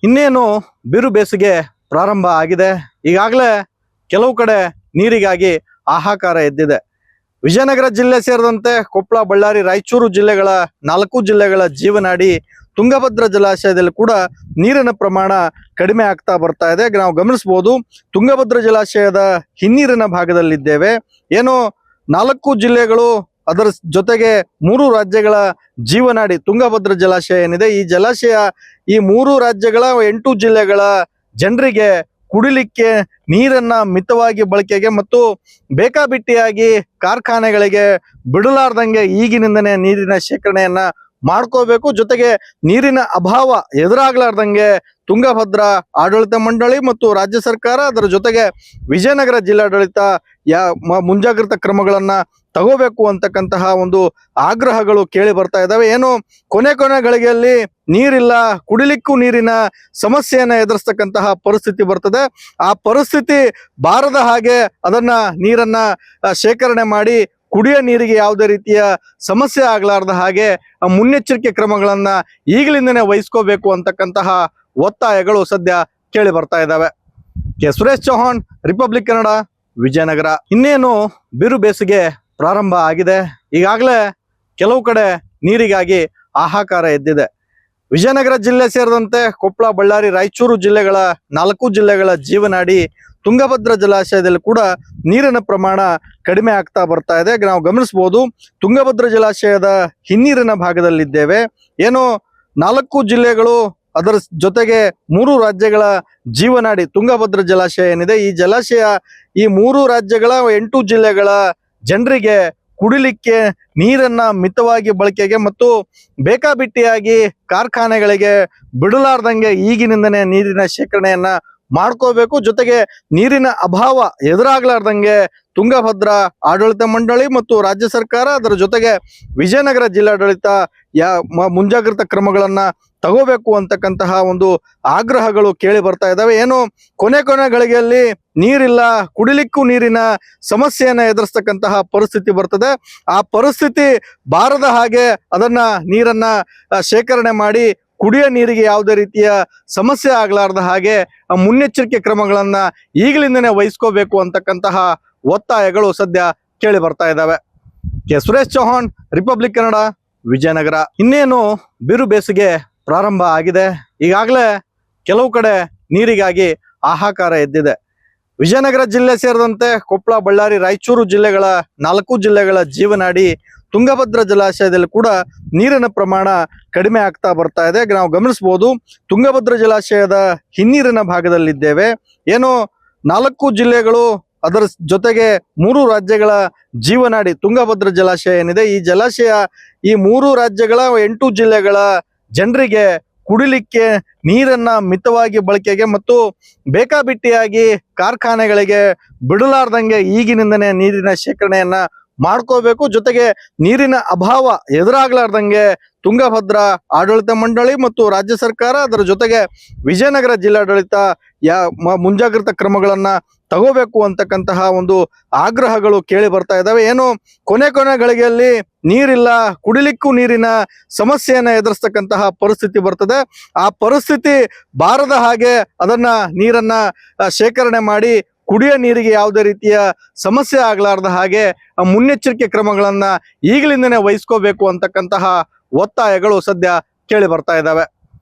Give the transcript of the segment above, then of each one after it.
ಇನ್ನೇನು ಬಿರು ಬೇಸಿಗೆ ಪ್ರಾರಂಭ ಆಗಿದೆ. ಈಗಾಗಲೇ ಕೆಲವು ಕಡೆ ನೀರಿಗಾಗಿ ಹಾಹಾಕಾರ ಎದ್ದಿದೆ. ವಿಜಯನಗರ ಜಿಲ್ಲೆ ಸೇರಿದಂತೆ ಕೊಪ್ಪಳ, ಬಳ್ಳಾರಿ, ರಾಯಚೂರು ಜಿಲ್ಲೆಗಳ 4 ಜಿಲ್ಲೆಗಳ ಜೀವನಾಡಿ ತುಂಗಭದ್ರಾ ಜಲಾಶಯದಲ್ಲಿ ಕೂಡ ನೀರಿನ ಪ್ರಮಾಣ ಕಡಿಮೆ ಆಗ್ತಾ ಬರ್ತಾ ಇದೆ. ನಾವು ಗಮನಿಸಬಹುದು, ತುಂಗಭದ್ರಾ ಜಲಾಶಯದ ಹಿನ್ನೀರಿನ ಭಾಗದಲ್ಲಿದ್ದೇವೆ. ಏನು 4 ಜಿಲ್ಲೆಗಳು, ಅದರ ಜೊತೆಗೆ 3 ರಾಜ್ಯಗಳ ಜೀವನಾಡಿ ತುಂಗಭದ್ರಾ ಜಲಾಶಯ ಏನಿದೆ, ಈ ಜಲಾಶಯ ಈ 3 ರಾಜ್ಯಗಳ 8 ಜಿಲ್ಲೆಗಳ ಜನರಿಗೆ ಕುಡಿಲಿಕ್ಕೆ ನೀರನ್ನ ಮಿತವಾಗಿ ಬಳಕೆಗೆ ಮತ್ತು ಬೇಕಾಬಿಟ್ಟಿಯಾಗಿ ಕಾರ್ಖಾನೆಗಳಿಗೆ ಬಿಡಲಾರ್ದಂಗೆ ಈಗಿನಿಂದನೇ ನೀರಿನ ಶೇಖರಣೆಯನ್ನ ಮಾಡ್ಕೋಬೇಕು. ಜೊತೆಗೆ ನೀರಿನ ಅಭಾವ ಎದುರಾಗ್ಲಾರ್ದಂಗೆ ತುಂಗಭದ್ರಾ ಆಡಳಿತ ಮಂಡಳಿ ಮತ್ತು ರಾಜ್ಯ ಸರ್ಕಾರ, ಅದರ ಜೊತೆಗೆ ವಿಜಯನಗರ ಜಿಲ್ಲಾಡಳಿತ ಮುಂಜಾಗ್ರತಾ ಕ್ರಮಗಳನ್ನ ತಗೋಬೇಕು ಅಂತಕ್ಕಂತಹ ಒಂದು ಆಗ್ರಹಗಳು ಕೇಳಿ ಬರ್ತಾ ಇದಾವೆ. ಏನು ಕೊನೆ ಗಳಿಗೆಯಲ್ಲಿ ನೀರಿಲ್ಲ, ಕುಡಿಲಿಕ್ಕೂ ನೀರಿನ ಸಮಸ್ಯೆಯನ್ನ ಎದುರಿಸ್ತಕ್ಕಂತಹ ಪರಿಸ್ಥಿತಿ ಬರ್ತದೆ. ಆ ಪರಿಸ್ಥಿತಿ ಬಾರದ ಹಾಗೆ ಅದನ್ನ ನೀರನ್ನ ಶೇಖರಣೆ ಮಾಡಿ ಕುಡಿಯೋ ನೀರಿಗೆ ಯಾವುದೇ ರೀತಿಯ ಸಮಸ್ಯೆ ಆಗ್ಲಾರ್ದ ಹಾಗೆ ಮುನ್ನೆಚ್ಚರಿಕೆ ಕ್ರಮಗಳನ್ನ ಈಗಲಿಂದನೇ ವಹಿಸ್ಕೋಬೇಕು ಅಂತಕ್ಕಂತಹ ಒತ್ತಾಯಗಳು ಸದ್ಯ ಕೇಳಿ ಬರ್ತಾ ಇದ್ದಾವೆ. K Suresh Chauhan, Republic Kannada, Vijayanagara. ಇನ್ನೇನು ಬಿರು ಬೇಸಿಗೆ ಪ್ರಾರಂಭ ಆಗಿದೆ. ಈಗಾಗಲೇ ಕೆಲವು ಕಡೆ ನೀರಿಗಾಗಿ ಹಾಹಾಕಾರ ಎದ್ದಿದೆ. ವಿಜಯನಗರ ಜಿಲ್ಲೆ ಸೇರಿದಂತೆ ಕೊಪ್ಪಳ, ಬಳ್ಳಾರಿ, ರಾಯಚೂರು ಜಿಲ್ಲೆಗಳ 4 ಜಿಲ್ಲೆಗಳ ಜೀವನಾಡಿ ತುಂಗಭದ್ರಾ ಜಲಾಶಯದಲ್ಲಿ ಕೂಡ ನೀರಿನ ಪ್ರಮಾಣ ಕಡಿಮೆ ಆಗ್ತಾ ಬರ್ತಾ ಇದೆ. ನಾವು ಗಮನಿಸಬಹುದು, ತುಂಗಭದ್ರಾ ಜಲಾಶಯದ ಹಿನ್ನೀರಿನ ಭಾಗದಲ್ಲಿದ್ದೇವೆ. ಏನು 4 ಜಿಲ್ಲೆಗಳು, ಅದರ ಜೊತೆಗೆ 3 ರಾಜ್ಯಗಳ ಜೀವನಾಡಿ ತುಂಗಭದ್ರಾ ಜಲಾಶಯ ಏನಿದೆ, ಈ ಜಲಾಶಯ ಈ 3 ರಾಜ್ಯಗಳ 8 ಜಿಲ್ಲೆಗಳ ಜನರಿಗೆ ಕುಡಿಲಿಕ್ಕೆ ನೀರನ್ನ ಮಿತವಾಗಿ ಬಳಕೆಗೆ ಮತ್ತು ಬೇಕಾಬಿಟ್ಟಿಯಾಗಿ ಕಾರ್ಖಾನೆಗಳಿಗೆ ಬಿಡಲಾರ್ದಂಗೆ ಈಗಿನಿಂದನೇ ನೀರಿನ ಶೇಖರಣೆಯನ್ನ ಮಾಡ್ಕೋಬೇಕು. ಜೊತೆಗೆ ನೀರಿನ ಅಭಾವ ಎದುರಾಗ್ಲಾರ್ದಂಗೆ ತುಂಗಭದ್ರಾ ಆಡಳಿತ ಮಂಡಳಿ ಮತ್ತು ರಾಜ್ಯ ಸರ್ಕಾರ, ಅದರ ಜೊತೆಗೆ ವಿಜಯನಗರ ಜಿಲ್ಲಾಡಳಿತ ಮುಂಜಾಗ್ರತಾ ಕ್ರಮಗಳನ್ನ ತಗೋಬೇಕು ಅಂತಕ್ಕಂತಹ ಒಂದು ಆಗ್ರಹಗಳು ಕೇಳಿ ಬರ್ತಾ ಇದಾವೆ. ಏನು ಕೊನೆ ಗಳಿಗೆಯಲ್ಲಿ ನೀರಿಲ್ಲ, ಕುಡಿಲಿಕ್ಕೂ ನೀರಿನ ಸಮಸ್ಯೆಯನ್ನ ಎದುರಿಸ್ತಕ್ಕಂತಹ ಪರಿಸ್ಥಿತಿ ಬರ್ತದೆ. ಆ ಪರಿಸ್ಥಿತಿ ಬಾರದ ಹಾಗೆ ಅದನ್ನ ನೀರನ್ನ ಶೇಖರಣೆ ಮಾಡಿ ಕುಡಿಯೋ ನೀರಿಗೆ ಯಾವುದೇ ರೀತಿಯ ಸಮಸ್ಯೆ ಆಗ್ಲಾರ್ದ ಹಾಗೆ ಮುನ್ನೆಚ್ಚರಿಕೆ ಕ್ರಮಗಳನ್ನ ಈಗಲಿಂದನೇ ವಹಿಸ್ಕೋಬೇಕು ಅಂತಕ್ಕಂತಹ ಒತ್ತಾಯಗಳು ಸದ್ಯ ಕೇಳಿ ಬರ್ತಾ ಇದ್ದಾವೆ. K Suresh Chauhan, Republic Kannada, Vijayanagara. ಇನ್ನೇನು ಬಿರು ಬೇಸಿಗೆ ಪ್ರಾರಂಭ ಆಗಿದೆ. ಈಗಾಗಲೇ ಕೆಲವು ಕಡೆ ನೀರಿಗಾಗಿ ಹಾಹಾಕಾರ ಎದ್ದಿದೆ. ವಿಜಯನಗರ ಜಿಲ್ಲೆ ಸೇರಿದಂತೆ ಕೊಪ್ಪಳ, ಬಳ್ಳಾರಿ, ರಾಯಚೂರು ಜಿಲ್ಲೆಗಳ 4 ಜಿಲ್ಲೆಗಳ ಜೀವನಾಡಿ ತುಂಗಭದ್ರಾ ಜಲಾಶಯದಲ್ಲಿ ಕೂಡ ನೀರಿನ ಪ್ರಮಾಣ ಕಡಿಮೆ ಆಗ್ತಾ ಬರ್ತಾ ಇದೆ. ನಾವು ಗಮನಿಸಬಹುದು, ತುಂಗಭದ್ರಾ ಜಲಾಶಯದ ಹಿನ್ನೀರಿನ ಭಾಗದಲ್ಲಿದ್ದೇವೆ. ಏನು 4 ಜಿಲ್ಲೆಗಳು, ಅದರ ಜೊತೆಗೆ 3 ರಾಜ್ಯಗಳ ಜೀವನಾಡಿ ತುಂಗಭದ್ರಾ ಜಲಾಶಯ ಏನಿದೆ, ಈ ಜಲಾಶಯ ಈ 3 ರಾಜ್ಯಗಳ 8 ಜಿಲ್ಲೆಗಳ ಜನರಿಗೆ ಕುಡಿಲಿಕ್ಕೆ ನೀರನ್ನ ಮಿತವಾಗಿ ಬಳಕೆಗೆ ಮತ್ತು ಬೇಕಾಬಿಟ್ಟಿಯಾಗಿ ಕಾರ್ಖಾನೆಗಳಿಗೆ ಬಿಡಲಾರ್ದಂಗೆ ಈಗಿನಿಂದನೇ ನೀರಿನ ಶೇಖರಣೆಯನ್ನ ಮಾಡ್ಕೋಬೇಕು. ಜೊತೆಗೆ ನೀರಿನ ಅಭಾವ ಎದುರಾಗ್ಲಾರ್ದಂಗೆ ತುಂಗಭದ್ರಾ ಆಡಳಿತ ಮಂಡಳಿ ಮತ್ತು ರಾಜ್ಯ ಸರ್ಕಾರ, ಅದರ ಜೊತೆಗೆ ವಿಜಯನಗರ ಜಿಲ್ಲಾಡಳಿತ ಮುಂಜಾಗ್ರತಾ ಕ್ರಮಗಳನ್ನ ತಗೋಬೇಕು ಅಂತಕ್ಕಂತಹ ಒಂದು ಆಗ್ರಹಗಳು ಕೇಳಿ ಬರ್ತಾ ಇದಾವೆ. ಏನು ಕೊನೆ ಗಳಿಗೆಯಲ್ಲಿ ನೀರಿಲ್ಲ, ಕುಡಿಲಿಕ್ಕೂ ನೀರಿನ ಸಮಸ್ಯೆಯನ್ನ ಎದುರಿಸ್ತಕ್ಕಂತಹ ಪರಿಸ್ಥಿತಿ ಬರ್ತದೆ. ಆ ಪರಿಸ್ಥಿತಿ ಬಾರದ ಹಾಗೆ ಅದನ್ನ ನೀರನ್ನ ಶೇಖರಣೆ ಮಾಡಿ ಕುಡಿಯೋ ನೀರಿಗೆ ಯಾವುದೇ ರೀತಿಯ ಸಮಸ್ಯೆ ಆಗ್ಲಾರ್ದ ಹಾಗೆ ಮುನ್ನೆಚ್ಚರಿಕೆ ಕ್ರಮಗಳನ್ನ ಈಗಲಿಂದನೇ ವಹಿಸ್ಕೋಬೇಕು ಅಂತಕ್ಕಂತಹ ಒತ್ತಾಯಗಳು ಸದ್ಯ ಕೇಳಿ ಬರ್ತಾ ಇದ್ದಾವೆ.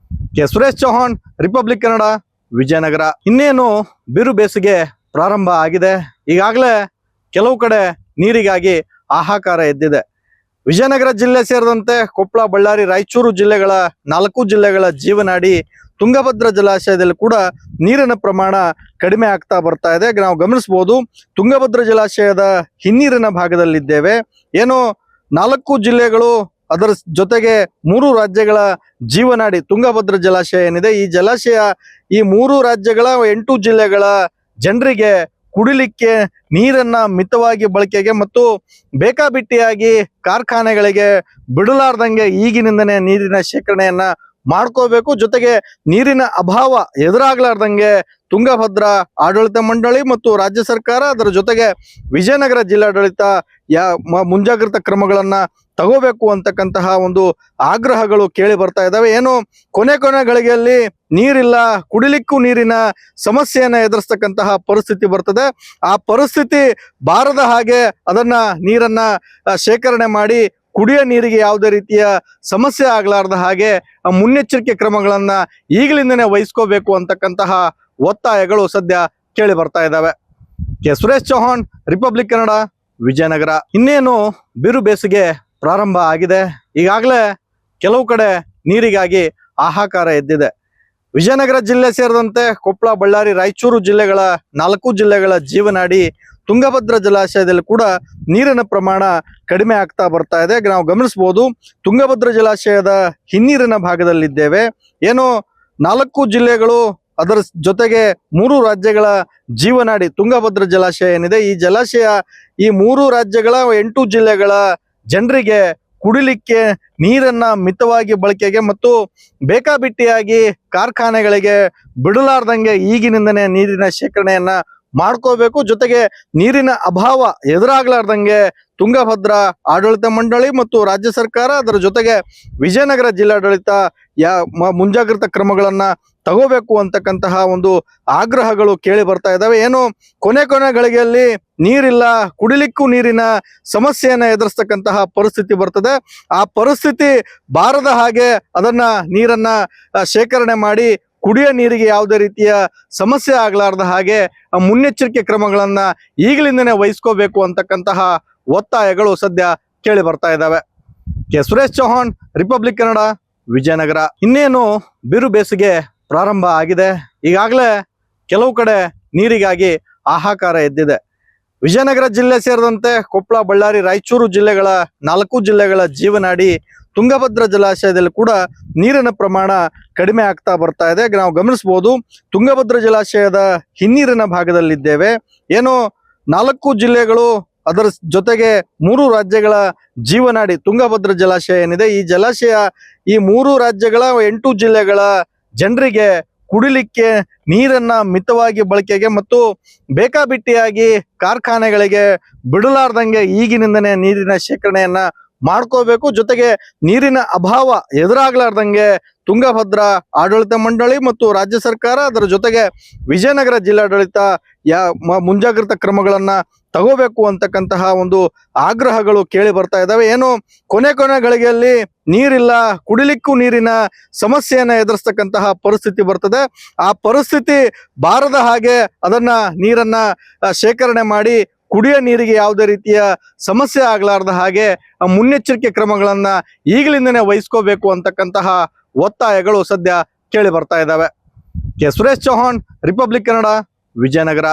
K Suresh Chauhan, Republic Kannada, Vijayanagara. ಇನ್ನೇನು ಬಿರು ಬೇಸಿಗೆ ಪ್ರಾರಂಭ ಆಗಿದೆ. ಈಗಾಗಲೇ ಕೆಲವು ಕಡೆ ನೀರಿಗಾಗಿ ಹಾಹಾಕಾರ ಎದ್ದಿದೆ. ವಿಜಯನಗರ ಜಿಲ್ಲೆ ಸೇರಿದಂತೆ ಕೊಪ್ಪಳ, ಬಳ್ಳಾರಿ, ರಾಯಚೂರು ಜಿಲ್ಲೆಗಳ 4 ಜಿಲ್ಲೆಗಳ ಜೀವನಾಡಿ ತುಂಗಭದ್ರಾ ಜಲಾಶಯದಲ್ಲಿ ಕೂಡ ನೀರಿನ ಪ್ರಮಾಣ ಕಡಿಮೆ ಆಗ್ತಾ ಬರ್ತಾ ಇದೆ. ನಾವು ಗಮನಿಸಬಹುದು, ತುಂಗಭದ್ರಾ ಜಲಾಶಯದ ಹಿನ್ನೀರಿನ ಭಾಗದಲ್ಲಿದ್ದೇವೆ. ಏನು 4 ಜಿಲ್ಲೆಗಳು, ಅದರ ಜೊತೆಗೆ 3 ರಾಜ್ಯಗಳ ಜೀವನಾಡಿ ತುಂಗಭದ್ರಾ ಜಲಾಶಯ ಏನಿದೆ, ಈ ಜಲಾಶಯ ಈ 3 ರಾಜ್ಯಗಳ 8 ಜಿಲ್ಲೆಗಳ ಜನರಿಗೆ ಕುಡಿಲಿಕ್ಕೆ ನೀರನ್ನ ಮಿತವಾಗಿ ಬಳಕೆಗೆ ಮತ್ತು ಬೇಕಾಬಿಟ್ಟಿಯಾಗಿ ಕಾರ್ಖಾನೆಗಳಿಗೆ ಬಿಡಲಾರ್ದಂಗೆ ಈಗಿನಿಂದನೇ ನೀರಿನ ಶೇಖರಣೆಯನ್ನ ಮಾಡ್ಕೋಬೇಕು. ಜೊತೆಗೆ ನೀರಿನ ಅಭಾವ ಎದುರಾಗ್ಲಾರ್ದಂಗೆ ತುಂಗಭದ್ರಾ ಆಡಳಿತ ಮಂಡಳಿ ಮತ್ತು ರಾಜ್ಯ ಸರ್ಕಾರ, ಅದರ ಜೊತೆಗೆ ವಿಜಯನಗರ ಜಿಲ್ಲಾಡಳಿತ ಮುಂಜಾಗ್ರತಾ ಕ್ರಮಗಳನ್ನ ತಗೋಬೇಕು ಅಂತಕ್ಕಂತಹ ಒಂದು ಆಗ್ರಹಗಳು ಕೇಳಿ ಬರ್ತಾ ಇದ್ದಾವೆ. ಏನು ಕೊನೆ ಗಳಿಗೆಯಲ್ಲಿ ನೀರಿಲ್ಲ, ಕುಡಿಲಿಕ್ಕೂ ನೀರಿನ ಸಮಸ್ಯೆಯನ್ನ ಎದುರಿಸ್ತಕ್ಕಂತಹ ಪರಿಸ್ಥಿತಿ ಬರ್ತದೆ. ಆ ಪರಿಸ್ಥಿತಿ ಬಾರದ ಹಾಗೆ ಅದನ್ನ ನೀರನ್ನ ಶೇಖರಣೆ ಮಾಡಿ ಕುಡಿಯೋ ನೀರಿಗೆ ಯಾವುದೇ ರೀತಿಯ ಸಮಸ್ಯೆ ಆಗ್ಲಾರ್ದ ಹಾಗೆ ಮುನ್ನೆಚ್ಚರಿಕೆ ಕ್ರಮಗಳನ್ನ ಈಗಲಿಂದನೇ ವಹಿಸ್ಕೋಬೇಕು ಅಂತಕ್ಕಂತಹ ಒತ್ತಾಯಗಳು ಸದ್ಯ ಕೇಳಿ ಬರ್ತಾ ಇದ್ದಾವೆ. ಸುರೇಶ್ ಚೌಹಾಣ್, ರಿಪಬ್ಲಿಕ್ ಕನ್ನಡ, ವಿಜಯನಗರ. ಇನ್ನೇನು ಬಿರು ಬೇಸಿಗೆ ಪ್ರಾರಂಭ ಆಗಿದೆ. ಈಗಾಗಲೇ ಕೆಲವು ಕಡೆ ನೀರಿಗಾಗಿ ಹಾಹಾಕಾರ ಎದ್ದಿದೆ. ವಿಜಯನಗರ ಜಿಲ್ಲೆ ಸೇರಿದಂತೆ ಕೊಪ್ಪಳ, ಬಳ್ಳಾರಿ, ರಾಯಚೂರು ಜಿಲ್ಲೆಗಳ 4 ಜಿಲ್ಲೆಗಳ ಜೀವನಾಡಿ ತುಂಗಭದ್ರಾ ಜಲಾಶಯದಲ್ಲಿ ಕೂಡ ನೀರಿನ ಪ್ರಮಾಣ ಕಡಿಮೆ ಆಗ್ತಾ ಬರ್ತಾ ಇದೆ. ನಾವು ಗಮನಿಸಬಹುದು, ತುಂಗಭದ್ರಾ ಜಲಾಶಯದ ಹಿನ್ನೀರಿನ ಭಾಗದಲ್ಲಿದ್ದೇವೆ. ಏನು 4 ಜಿಲ್ಲೆಗಳು, ಅದರ ಜೊತೆಗೆ 3 ರಾಜ್ಯಗಳ ಜೀವನಾಡಿ ತುಂಗಭದ್ರಾ ಜಲಾಶಯ ಏನಿದೆ, ಈ ಜಲಾಶಯ ಈ 3 ರಾಜ್ಯಗಳ 8 ಜಿಲ್ಲೆಗಳ ಜನರಿಗೆ ಕುಡಿಲಿಕ್ಕೆ ನೀರನ್ನ ಮಿತವಾಗಿ ಬಳಕೆಗೆ ಮತ್ತು ಬೇಕಾಬಿಟ್ಟಿಯಾಗಿ ಕಾರ್ಖಾನೆಗಳಿಗೆ ಬಿಡಲಾರ್ದಂಗೆ ಈಗಿನಿಂದನೇ ನೀರಿನ ಶೇಖರಣೆಯನ್ನ ಮಾಡ್ಕೋಬೇಕು. ಜೊತೆಗೆ ನೀರಿನ ಅಭಾವ ಎದುರಾಗ್ಲಾರ್ದಂಗೆ ತುಂಗಭದ್ರಾ ಆಡಳಿತ ಮಂಡಳಿ ಮತ್ತು ರಾಜ್ಯ ಸರ್ಕಾರ, ಅದರ ಜೊತೆಗೆ ವಿಜಯನಗರ ಜಿಲ್ಲಾಡಳಿತ ಮುಂಜಾಗ್ರತಾ ಕ್ರಮಗಳನ್ನ ತಗೋಬೇಕು ಅಂತಕ್ಕಂತಹ ಒಂದು ಆಗ್ರಹಗಳು ಕೇಳಿ ಬರ್ತಾ ಇದ್ದಾವೆ. ಏನು ಕೊನೆ ಗಳಿಗೆಯಲ್ಲಿ ನೀರಿಲ್ಲ, ಕುಡಿಲಿಕ್ಕೂ ನೀರಿನ ಸಮಸ್ಯೆಯನ್ನ ಎದುರಿಸ್ತಕ್ಕಂತಹ ಪರಿಸ್ಥಿತಿ ಬರ್ತದೆ. ಆ ಪರಿಸ್ಥಿತಿ ಬಾರದ ಹಾಗೆ ಅದನ್ನ ನೀರನ್ನ ಶೇಖರಣೆ ಮಾಡಿ ಕುಡಿಯೋ ನೀರಿಗೆ ಯಾವುದೇ ರೀತಿಯ ಸಮಸ್ಯೆ ಆಗ್ಲಾರ್ದ ಹಾಗೆ ಮುನ್ನೆಚ್ಚರಿಕೆ ಕ್ರಮಗಳನ್ನ ಈಗಲಿಂದನೇ ವಹಿಸ್ಕೋಬೇಕು ಅಂತಕ್ಕಂತಹ ಒತ್ತಾಯಗಳು ಸದ್ಯ ಕೇಳಿ ಬರ್ತಾ ಇದ್ದಾವೆ. ಸುರೇಶ್ ಚೌಹಾಣ್, ರಿಪಬ್ಲಿಕ್ ಕನ್ನಡ, ವಿಜಯನಗರ. ಇನ್ನೇನು ಬಿರು ಬೇಸಿಗೆ ಪ್ರಾರಂಭ ಆಗಿದೆ. ಈಗಾಗಲೇ ಕೆಲವು ಕಡೆ ನೀರಿಗಾಗಿ ಹಾಹಾಕಾರ ಎದ್ದಿದೆ. ವಿಜಯನಗರ ಜಿಲ್ಲೆ ಸೇರಿದಂತೆ ಕೊಪ್ಪಳ, ಬಳ್ಳಾರಿ, ರಾಯಚೂರು ಜಿಲ್ಲೆಗಳ 4 ಜಿಲ್ಲೆಗಳ ಜೀವನಾಡಿ ತುಂಗಭದ್ರಾ ಜಲಾಶಯದಲ್ಲಿ ಕೂಡ ನೀರಿನ ಪ್ರಮಾಣ ಕಡಿಮೆ ಆಗ್ತಾ ಬರ್ತಾ ಇದೆ. ನಾವು ಗಮನಿಸಬಹುದು, ತುಂಗಭದ್ರಾ ಜಲಾಶಯದ ಹಿನ್ನೀರಿನ ಭಾಗದಲ್ಲಿದ್ದೇವೆ. ಏನು 4 ಜಿಲ್ಲೆಗಳು, ಅದರ ಜೊತೆಗೆ 3 ರಾಜ್ಯಗಳ ಜೀವನಾಡಿ ತುಂಗಭದ್ರಾ ಜಲಾಶಯ ಏನಿದೆ, ಈ ಜಲಾಶಯ ಈ 3 ರಾಜ್ಯಗಳ 8 ಜಿಲ್ಲೆಗಳ ಜನರಿಗೆ ಕುಡಿಲಿಕ್ಕೆ ನೀರನ್ನ ಮಿತವಾಗಿ ಬಳಕೆಗೆ ಮತ್ತು ಬೇಕಾಬಿಟ್ಟಿಯಾಗಿ ಕಾರ್ಖಾನೆಗಳಿಗೆ ಬಿಡಲಾರ್ದಂಗೆ ಈಗಿನಿಂದನೇ ನೀರಿನ ಶೇಖರಣೆಯನ್ನ ಮಾಡ್ಕೋಬೇಕು. ಜೊತೆಗೆ ನೀರಿನ ಅಭಾವ ಎದುರಾಗ್ಲಾರ್ದಂಗೆ ತುಂಗಭದ್ರಾ ಆಡಳಿತ ಮಂಡಳಿ ಮತ್ತು ರಾಜ್ಯ ಸರ್ಕಾರ, ಅದರ ಜೊತೆಗೆ ವಿಜಯನಗರ ಜಿಲ್ಲಾಡಳಿತ ಮುಂಜಾಗ್ರತಾ ಕ್ರಮಗಳನ್ನ ತಗೋಬೇಕು ಅಂತಕ್ಕಂತಹ ಒಂದು ಆಗ್ರಹಗಳು ಕೇಳಿ ಬರ್ತಾ ಇದ್ದಾವೆ. ಏನು ಕೊನೆ ಗಳಿಗೆಯಲ್ಲಿ ನೀರಿಲ್ಲ, ಕುಡಿಲಿಕ್ಕೂ ನೀರಿನ ಸಮಸ್ಯೆಯನ್ನ ಎದುರಿಸ್ತಕ್ಕಂತಹ ಪರಿಸ್ಥಿತಿ ಬರ್ತದೆ. ಆ ಪರಿಸ್ಥಿತಿ ಬಾರದ ಹಾಗೆ ಅದನ್ನ ನೀರನ್ನ ಶೇಖರಣೆ ಮಾಡಿ ಕುಡಿಯೋ ನೀರಿಗೆ ಯಾವುದೇ ರೀತಿಯ ಸಮಸ್ಯೆ ಆಗ್ಲಾರ್ದ ಹಾಗೆ ಮುನ್ನೆಚ್ಚರಿಕೆ ಕ್ರಮಗಳನ್ನ ಈಗಲಿಂದನೇ ವಹಿಸ್ಕೋಬೇಕು ಅಂತಕ್ಕಂತಹ ಒತ್ತಾಯಗಳು ಸದ್ಯ ಕೇಳಿ ಬರ್ತಾ ಇದ್ದಾವೆ. ಸುರೇಶ್ ಚೌಹಾಣ್, ರಿಪಬ್ಲಿಕ್ ಕನ್ನಡ, ವಿಜಯನಗರ.